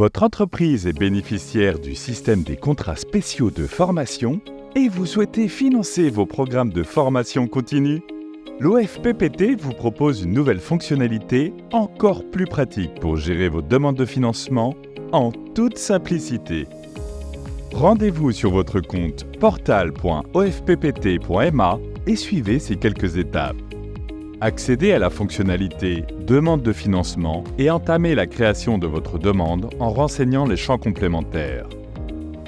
Votre entreprise est bénéficiaire du système des contrats spéciaux de formation et vous souhaitez financer vos programmes de formation continue? L'OFPPT vous propose une nouvelle fonctionnalité encore plus pratique pour gérer vos demandes de financement en toute simplicité. Rendez-vous sur votre compte portal.ofppt.ma et suivez ces quelques étapes. Accédez à la fonctionnalité « Demande de financement » et entamez la création de votre demande en renseignant les champs complémentaires.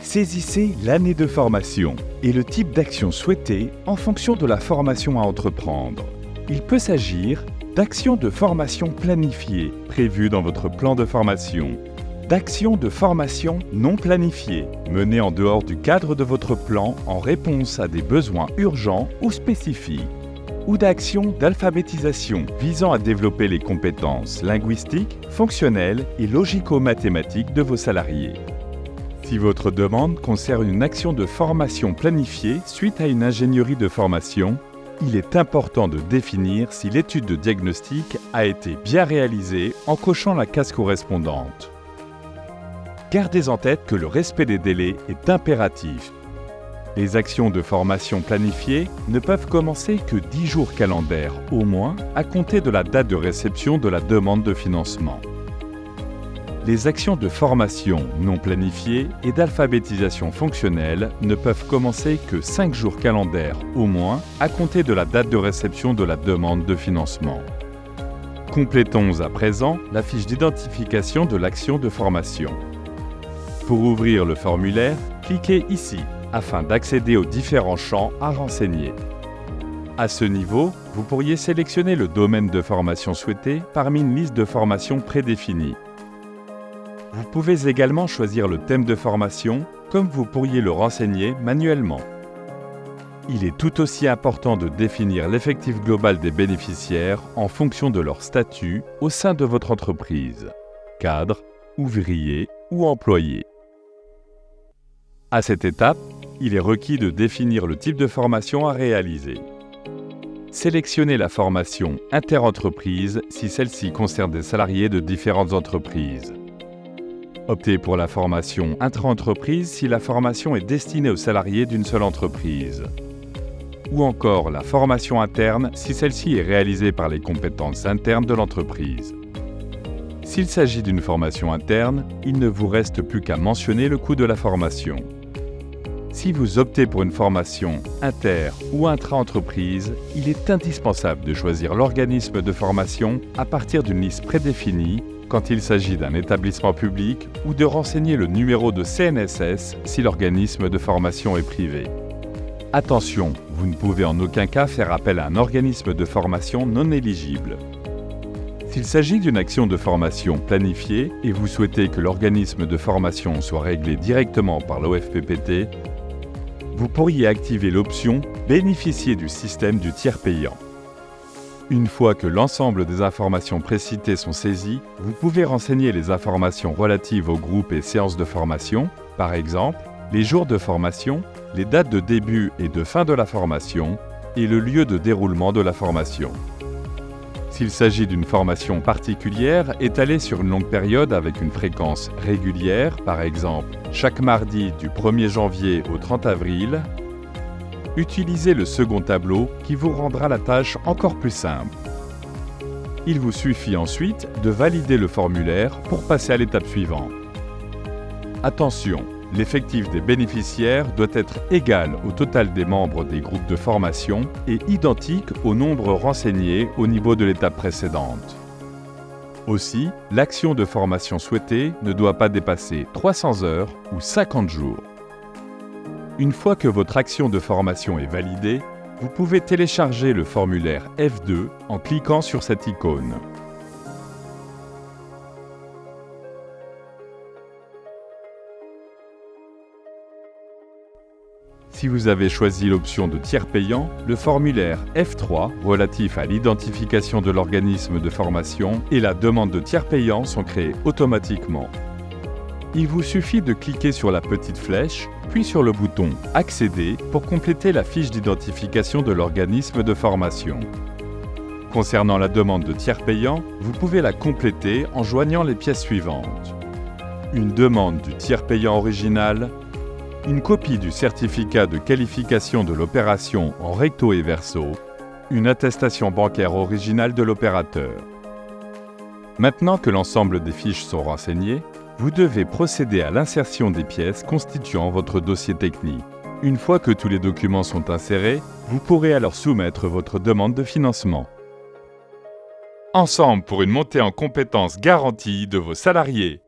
Saisissez l'année de formation et le type d'action souhaitée en fonction de la formation à entreprendre. Il peut s'agir d'actions de formation planifiées prévues dans votre plan de formation, d'actions de formation non planifiées menées en dehors du cadre de votre plan en réponse à des besoins urgents ou spécifiques, ou d'actions d'alphabétisation visant à développer les compétences linguistiques, fonctionnelles et logico-mathématiques de vos salariés. Si votre demande concerne une action de formation planifiée suite à une ingénierie de formation, il est important de définir si l'étude de diagnostic a été bien réalisée en cochant la case correspondante. Gardez en tête que le respect des délais est impératif. Les actions de formation planifiées ne peuvent commencer que 10 jours calendaires au moins à compter de la date de réception de la demande de financement. Les actions de formation non planifiées et d'alphabétisation fonctionnelle ne peuvent commencer que 5 jours calendaires au moins à compter de la date de réception de la demande de financement. Complétons à présent la fiche d'identification de l'action de formation. Pour ouvrir le formulaire, cliquez ici afin d'accéder aux différents champs à renseigner. À ce niveau, vous pourriez sélectionner le domaine de formation souhaité parmi une liste de formations prédéfinie. Vous pouvez également choisir le thème de formation, comme vous pourriez le renseigner manuellement. Il est tout aussi important de définir l'effectif global des bénéficiaires en fonction de leur statut au sein de votre entreprise, cadre, ouvrier ou employé. À cette étape, il est requis de définir le type de formation à réaliser. Sélectionnez la formation interentreprise si celle-ci concerne des salariés de différentes entreprises. Optez pour la formation intra-entreprise si la formation est destinée aux salariés d'une seule entreprise. Ou encore la formation interne si celle-ci est réalisée par les compétences internes de l'entreprise. S'il s'agit d'une formation interne, il ne vous reste plus qu'à mentionner le coût de la formation. Si vous optez pour une formation inter- ou intra-entreprise, il est indispensable de choisir l'organisme de formation à partir d'une liste prédéfinie quand il s'agit d'un établissement public ou de renseigner le numéro de CNSS si l'organisme de formation est privé. Attention, vous ne pouvez en aucun cas faire appel à un organisme de formation non éligible. S'il s'agit d'une action de formation planifiée et vous souhaitez que l'organisme de formation soit réglé directement par l'OFPPT, vous pourriez activer l'option « Bénéficier du système du tiers payant ». Une fois que l'ensemble des informations précitées sont saisies, vous pouvez renseigner les informations relatives aux groupes et séances de formation, par exemple, les jours de formation, les dates de début et de fin de la formation et le lieu de déroulement de la formation. S'il s'agit d'une formation particulière étalée sur une longue période avec une fréquence régulière, par exemple chaque mardi du 1er janvier au 30 avril, utilisez le second tableau qui vous rendra la tâche encore plus simple. Il vous suffit ensuite de valider le formulaire pour passer à l'étape suivante. Attention, l'effectif des bénéficiaires doit être égal au total des membres des groupes de formation et identique au nombre renseigné au niveau de l'étape précédente. Aussi, l'action de formation souhaitée ne doit pas dépasser 300 heures ou 50 jours. Une fois que votre action de formation est validée, vous pouvez télécharger le formulaire F2 en cliquant sur cette icône. Si vous avez choisi l'option de tiers payant, le formulaire F3 relatif à l'identification de l'organisme de formation et la demande de tiers payant sont créés automatiquement. Il vous suffit de cliquer sur la petite flèche, puis sur le bouton « Accéder » pour compléter la fiche d'identification de l'organisme de formation. Concernant la demande de tiers payant, vous pouvez la compléter en joignant les pièces suivantes. une demande du tiers payant original, une copie du certificat de qualification de l'opération en recto et verso, une attestation bancaire originale de l'opérateur. Maintenant que l'ensemble des fiches sont renseignées, vous devez procéder à l'insertion des pièces constituant votre dossier technique. Une fois que tous les documents sont insérés, vous pourrez alors soumettre votre demande de financement. Ensemble pour une montée en compétences garantie de vos salariés.